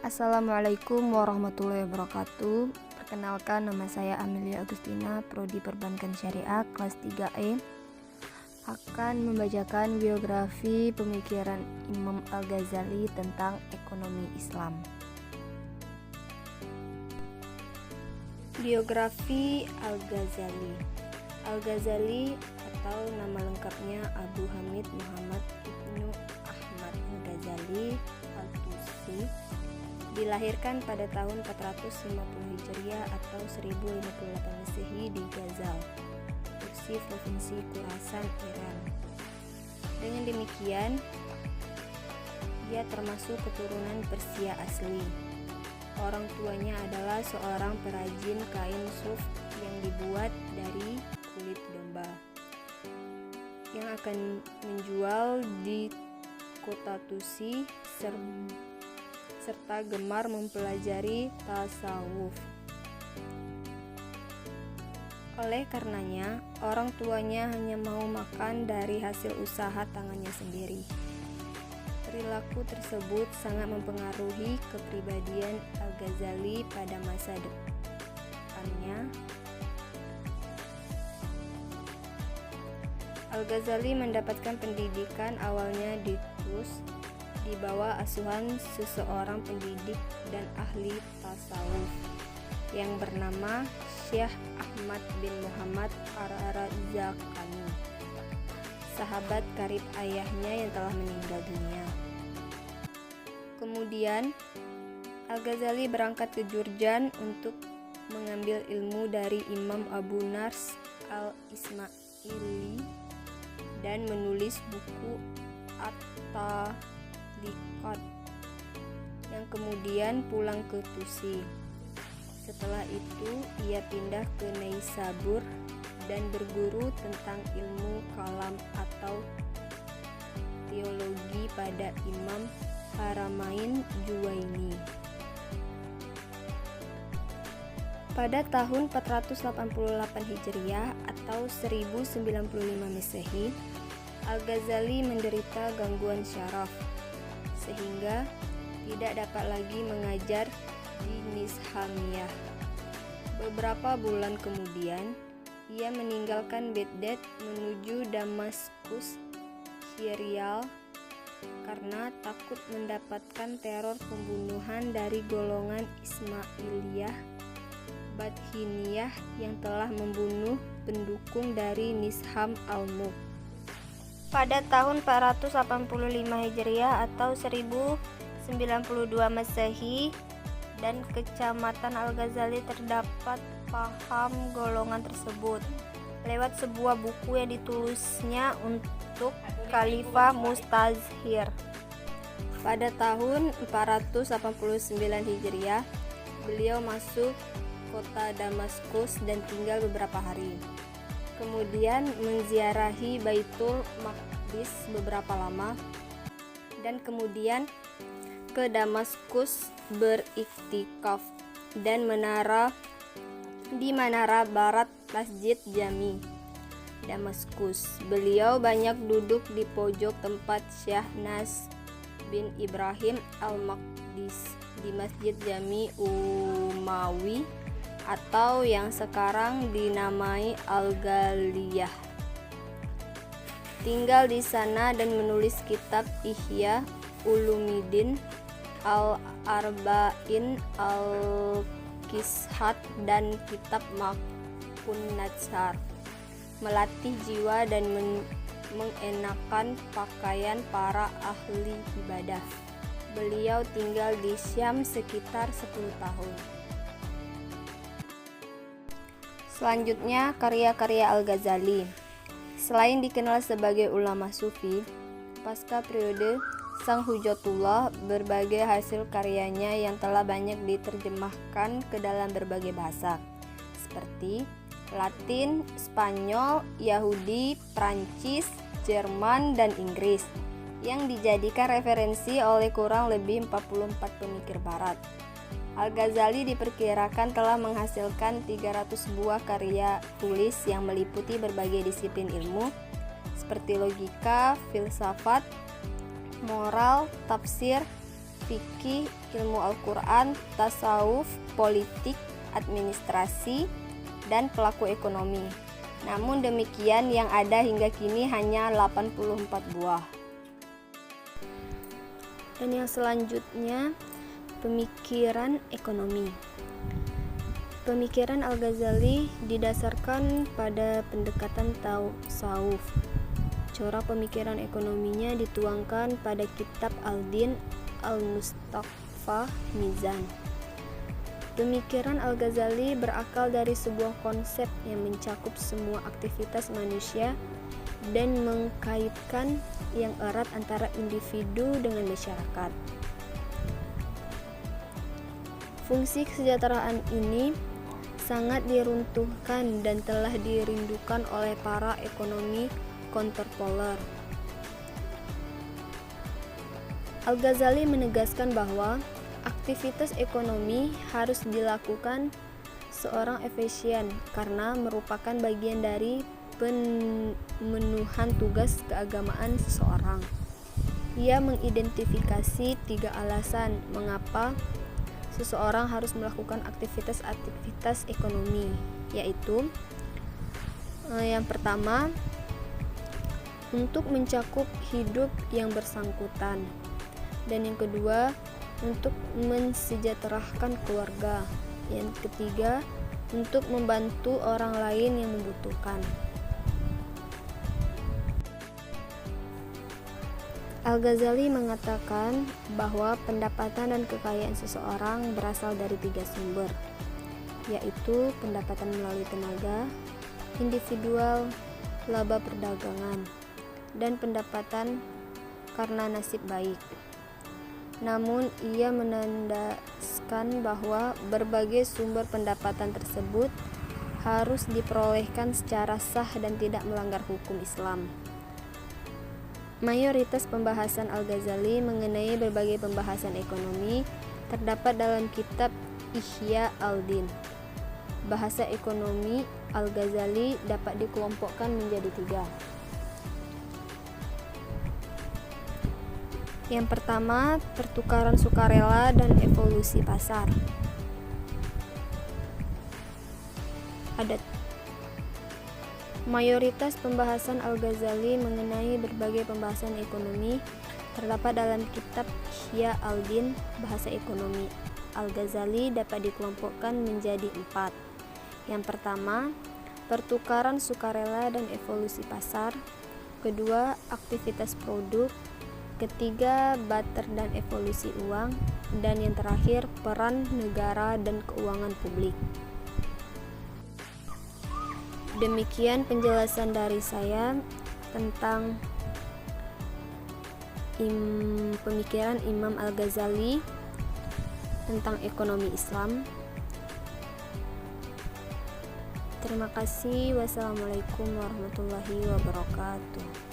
Assalamualaikum warahmatullahi wabarakatuh. Perkenalkan, nama saya Amelia Agustina, Prodi Perbankan Syariah kelas 3E. Akan membacakan biografi pemikiran Imam Al-Ghazali tentang ekonomi Islam. Biografi Al-Ghazali. Al-Ghazali atau nama lengkapnya Abu Hamid Muhammad Ibnu Ahmad Al-Ghazali Al-Tusi, dilahirkan pada tahun 450 Hijriah atau 1058 Masehi di Ghazal, Turki, Provinsi Khurasan, Iran. Dengan demikian, ia termasuk keturunan Persia asli. Orang tuanya adalah seorang perajin kain suf yang dibuat dari kulit domba, yang akan menjual di kota Tusi serta gemar mempelajari tasawuf. Oleh karenanya, orang tuanya hanya mau makan dari hasil usaha tangannya sendiri. Perilaku tersebut sangat mempengaruhi kepribadian Al-Ghazali pada masa depannya. Al-Ghazali mendapatkan pendidikan awalnya di Tus, di bawah asuhan seseorang pendidik dan ahli tasawuf yang bernama Syekh Ahmad bin Muhammad Ar-Razakani, sahabat karib ayahnya yang telah meninggal dunia. Kemudian Al-Ghazali berangkat ke Jurjan untuk mengambil ilmu dari Imam Abu Nars Al-Ismaili dan menulis buku At-Taliqat, yang kemudian pulang ke Tusi. Setelah itu ia pindah ke Naisabur dan berguru tentang ilmu kalam atau teologi pada Imam Haramain Juwaini. Pada tahun 488 Hijriah atau 1095 Masehi, Al-Ghazali menderita gangguan syaraf sehingga tidak dapat lagi mengajar di Nizamiyah. Beberapa bulan kemudian, ia meninggalkan Baghdad menuju Damaskus, Syria, karena takut mendapatkan teror pembunuhan dari golongan Ismailiyah Bathiniyah yang telah membunuh pendukung dari Nizam al-Mulk. Pada tahun 485 Hijriah atau 1092 Masehi dan Kecamatan Al-Ghazali terdapat paham golongan tersebut lewat sebuah buku yang ditulisnya untuk Khalifah Mustazhir. Pada tahun 489 Hijriah, beliau masuk kota Damaskus dan tinggal beberapa hari. Kemudian menziarahi Baitul Maqdis beberapa lama, dan kemudian ke Damaskus beriktikaf dan di menara barat Masjid Jami Damaskus. Beliau banyak duduk di pojok tempat Syekh Nas bin Ibrahim Al-Maqdis di Masjid Jami Umawi atau yang sekarang dinamai Al-Ghaliyah. Tinggal di sana dan menulis kitab Ihya Ulumuddin, Al-Arba'in, Al-Qishat, dan kitab Makun Natsar. Melatih jiwa dan mengenakan pakaian para ahli ibadah. Beliau tinggal di Syam sekitar 10 tahun. Selanjutnya, karya-karya Al-Ghazali. Selain dikenal sebagai ulama sufi, pasca periode Sang Hujatullah, berbagai hasil karyanya yang telah banyak diterjemahkan ke dalam berbagai bahasa, seperti Latin, Spanyol, Yahudi, Prancis, Jerman, dan Inggris, yang dijadikan referensi oleh kurang lebih 44 pemikir barat. Al-Ghazali diperkirakan telah menghasilkan 300 buah karya tulis yang meliputi berbagai disiplin ilmu, seperti logika, filsafat, moral, tafsir, fikih, ilmu Al-Quran, tasawuf, politik, administrasi, dan pelaku ekonomi. Namun demikian, yang ada hingga kini hanya 84 buah. Dan yang selanjutnya, pemikiran ekonomi. Pemikiran Al-Ghazali didasarkan pada pendekatan tasawuf. Corak pemikiran ekonominya dituangkan pada kitab Al-Din Al-Mustafa Mizan. Pemikiran Al-Ghazali berakal dari sebuah konsep yang mencakup semua aktivitas manusia dan mengkaitkan yang erat antara individu dengan masyarakat. Fungsi kesejahteraan ini sangat diruntuhkan dan telah dirindukan oleh para ekonomi kontemporer. Al-Ghazali menegaskan bahwa aktivitas ekonomi harus dilakukan seorang efisien karena merupakan bagian dari pemenuhan tugas keagamaan seseorang. Ia mengidentifikasi 3 alasan mengapa seseorang harus melakukan aktivitas ekonomi, yaitu yang pertama, untuk mencakup hidup yang bersangkutan, dan yang kedua, untuk mensejahterakan keluarga, yang ketiga, untuk membantu orang lain yang membutuhkan. Al-Ghazali mengatakan bahwa pendapatan dan kekayaan seseorang berasal dari 3 sumber, yaitu pendapatan melalui tenaga, individual, laba perdagangan, dan pendapatan karena nasib baik. Namun ia menandaskan bahwa berbagai sumber pendapatan tersebut harus diperolehkan secara sah dan tidak melanggar hukum Islam. Mayoritas pembahasan Al-Ghazali mengenai berbagai pembahasan ekonomi terdapat dalam kitab Ihya al-Din. Bahasa ekonomi Al-Ghazali dapat dikelompokkan menjadi 3. Yang pertama, pertukaran sukarela dan evolusi pasar. Mayoritas pembahasan Al-Ghazali mengenai berbagai pembahasan ekonomi terdapat dalam kitab Ihya al-Din. Bahasa ekonomi Al-Ghazali dapat dikelompokkan menjadi 4. Yang pertama, pertukaran sukarela dan evolusi pasar. Kedua, aktivitas produk. Ketiga, barter dan evolusi uang. Dan yang terakhir, peran negara dan keuangan publik. Demikian penjelasan dari saya tentang pemikiran Imam Al-Ghazali tentang ekonomi Islam. Terima kasih. Wassalamualaikum warahmatullahi wabarakatuh.